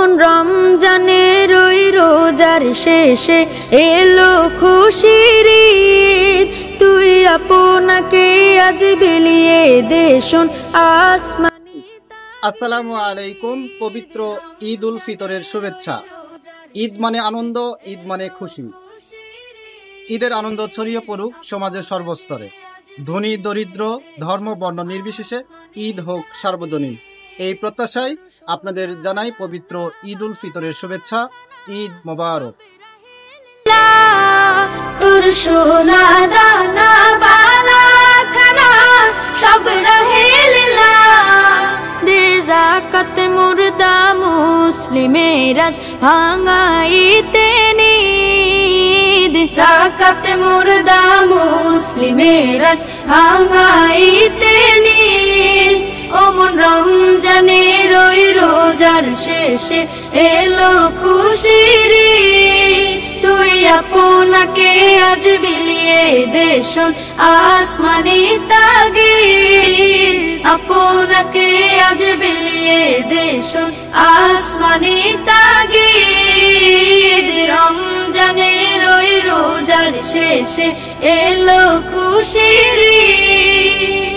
মন রমজানের ওই রোজার শেষে এলো খুশির ঈদ, তুই আপনাকে আজ বিলিয়ে দে শোন আসমানি। আসসালামু আলাইকুম। পবিত্র ঈদ উল ফিতরের শুভেচ্ছা। ঈদ মানে আনন্দ, ঈদ মানে খুশি। ঈদের আনন্দ ছড়িয়ে পড়ুক সমাজের সর্বস্তরে। ধনী দরিদ্র ধর্ম বর্ণ নির্বিশেষে ঈদ হোক সার্বজনীন, এই প্রত্যাশায় আপনাদের জানাই পবিত্র ঈদ উল ফিতরের শুভেচ্ছা। ঈদ মোবারক। তোর সোনা দানা বালা খানা সব রহেলা, দে যাকাত মুর্দা মুসলিমের আজ ভাঙাইতে নিদ, যাকাত মুর্দা মুসলিমের আজ ভাঙাইতে নিদ। ও মন রমজানের ওই রোজার শেষে এলো খুশির ঈদ, তুই আপনাকে আজ বিলিয়ে দে শোন আসমানি তাগীদ, আপনাকে আজ বিলিয়ে দে শোন আসমানি তাগীদ। রমজানের ওই রোজার শেষে এলো খুশির ঈদ।